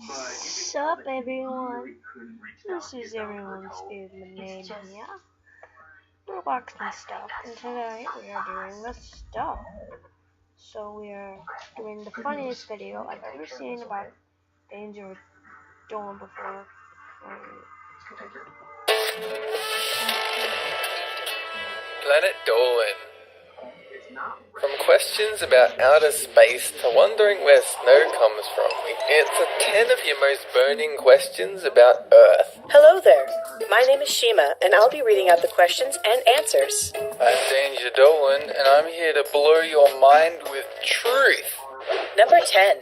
Sup everyone, this is everyone's favorite name here, Roblox and stuff, and tonight we are doing the stuff. So we are doing the funniest video I've ever seen about Danger Dawn before. Planet Dolan. From questions about outer space to wondering where snow comes from, we answer 10 of your most burning questions about Earth. Hello there. My name is Shima, and I'll be reading out the questions and answers. I'm Danger Dolan, and I'm here to blow your mind with truth. Number 10.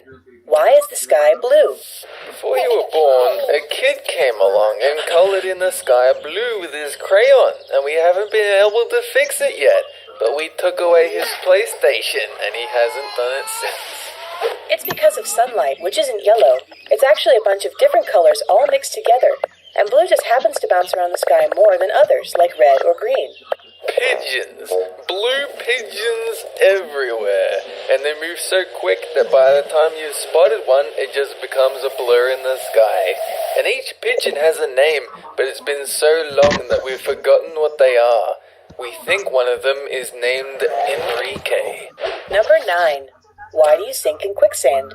Why is the sky blue? Before you were born, a kid came along and colored in the sky blue with his crayon, and we haven't been able to fix it yet. But we took away his PlayStation, and he hasn't done it since. It's because of sunlight, which isn't yellow. It's actually a bunch of different colors all mixed together, and blue just happens to bounce around the sky more than others, like red or green. Pigeons. Blue pigeons everywhere. And they move so quick that by the time you've spotted one, it just becomes a blur in the sky. And each pigeon has a name, but it's been so long that we've forgotten what they are. We think one of them is named Enrique. Number 9. Why do you sink in quicksand?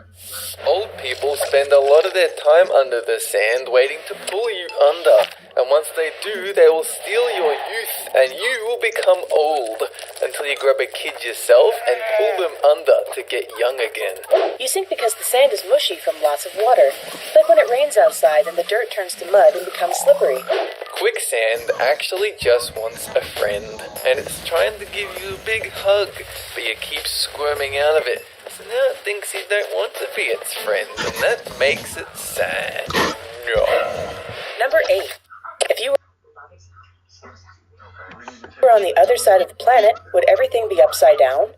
Old people spend a lot of their time under the sand waiting to pull you under. And once they do, they will steal your youth and you will become old until you grab a kid yourself and pull them under to get young again. You sink because the sand is mushy from lots of water. Like when it rains outside and the dirt turns to mud and becomes slippery. Quicksand actually just wants a friend, and it's trying to give you a big hug, but you keep squirming out of it. So now it thinks you don't want to be its friend, and that makes it sad. No. Number 8. If you were on the other side of the planet, would everything be upside down?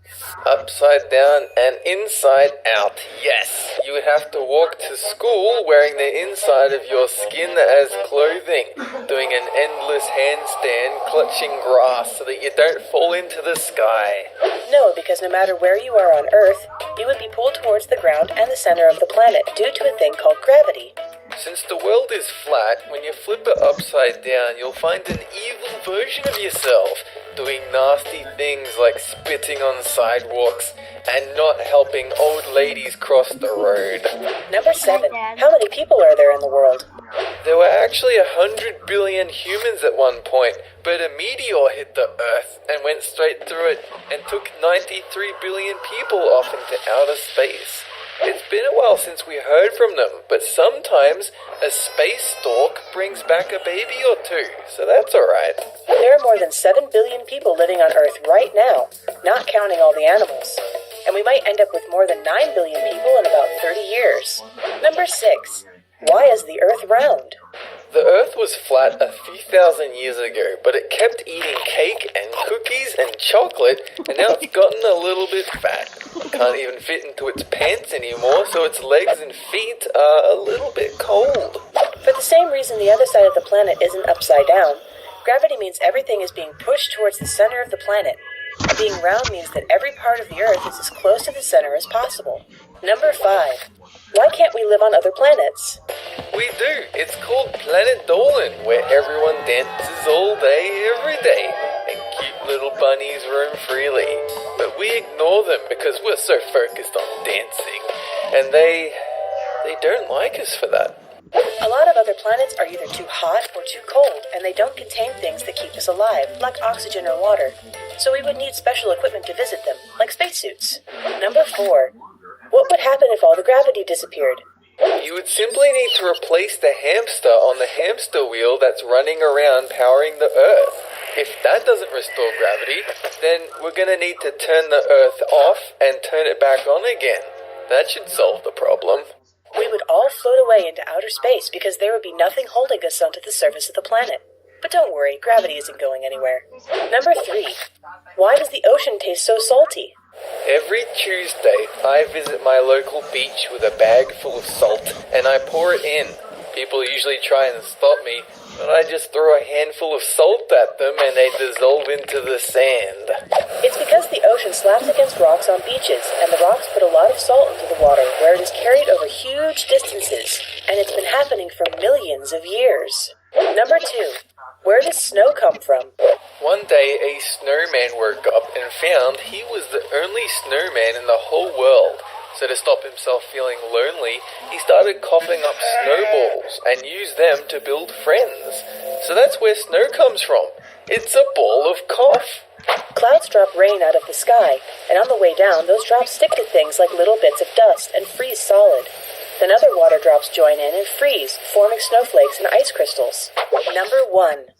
Upside down and inside out, yes. You would have to walk to school wearing the inside of your skin as clothing, doing an endless handstand, clutching grass so that you don't fall into the sky. No, because no matter where you are on Earth, you would be pulled towards the ground and the center of the planet due to a thing called gravity. Since the world is flat, when you flip it upside down, you'll find an evil version of yourself, doing nasty things like spitting on sidewalks and not helping old ladies cross the road. Number 7. How many people are there in the world? There were actually 100 billion humans at one point, but a meteor hit the Earth and went straight through it and took 93 billion people off into outer space. It's been a while since we heard from them, but sometimes a space stork brings back a baby or two, so that's alright. There are more than 7 billion people living on Earth right now, not counting all the animals. And we might end up with more than 9 billion people in about 30 years. Number 6. Why is the Earth round? The Earth was flat a few thousand years ago, but it kept eating cake and cookies and chocolate, and now it's gotten a little bit fat. It can't even fit into its pants anymore, so its legs and feet are a little bit cold. For the same reason the other side of the planet isn't upside down, gravity means everything is being pushed towards the center of the planet. Being round means that every part of the Earth is as close to the center as possible. Number 5. Why can't we live on other planets? We do. It's called Planet Dolan, where everyone dances all day, every day, and cute little bunnies roam freely. But we ignore them because we're so focused on dancing, and they don't like us for that. A lot of other planets are either too hot or too cold, and they don't contain things that keep us alive, like oxygen or water. So we would need special equipment to visit them, like spacesuits. Number 4. What would happen if all the gravity disappeared? You would simply need to replace the hamster on the hamster wheel that's running around powering the Earth. If that doesn't restore gravity, then we're going to need to turn the Earth off and turn it back on again. That should solve the problem. We would all float away into outer space because there would be nothing holding us onto the surface of the planet. But don't worry, gravity isn't going anywhere. Number 3. Why does the ocean taste so salty? Every Tuesday, I visit my local beach with a bag full of salt, and I pour it in. People usually try and stop me, but I just throw a handful of salt at them and they dissolve into the sand. It's because the ocean slaps against rocks on beaches, and the rocks put a lot of salt into the water, where it is carried over huge distances, and it's been happening for millions of years. Number 2. Where does snow come from? One day, a snowman woke up and found he was the only snowman in the whole world. So to stop himself feeling lonely, he started coughing up snowballs and used them to build friends. So that's where snow comes from. It's a ball of cough. Clouds drop rain out of the sky, and on the way down, those drops stick to things like little bits of dust and freeze solid. Then other water drops join in and freeze, forming snowflakes and ice crystals. Number 1.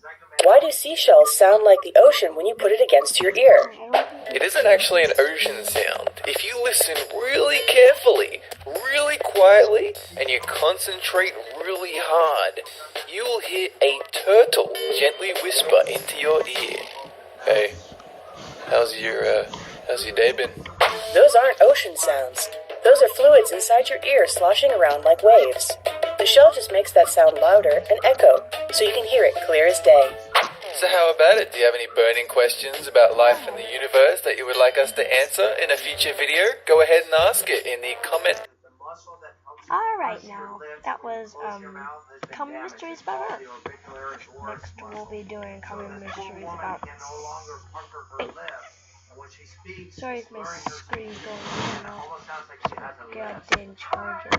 Why do seashells sound like the ocean when you put it against your ear? It isn't actually an ocean sound. If you listen really carefully, really quietly, and you concentrate really hard, you'll hear a turtle gently whisper into your ear. Hey, how's your day been? Those aren't ocean sounds. Those are fluids inside your ear sloshing around like waves. The shell just makes that sound louder and echo, so you can hear it clear as day. So how about it? Do you have any burning questions about life in the universe that you would like us to answer in a future video? Go ahead and ask it in the comment. Alright now, that was Common Mysteries about Earth. Next we'll be doing Common Mysteries about space. Sorry if my screen's going in and out. Goddamn charger.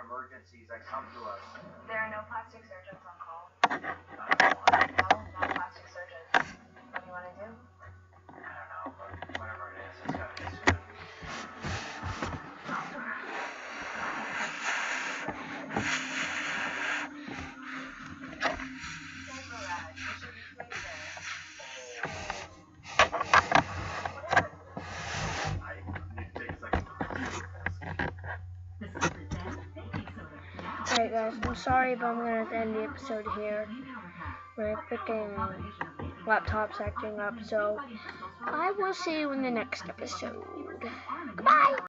Emergencies that come to us. There are no plastic surgeons on call. No plastic surgeons. What do you want to do? I don't know, but whatever it is, it's gotta be soon. Alright guys, I'm sorry but I'm gonna end the episode here. My freaking laptop's acting up, so I will see you in the next episode. Goodbye!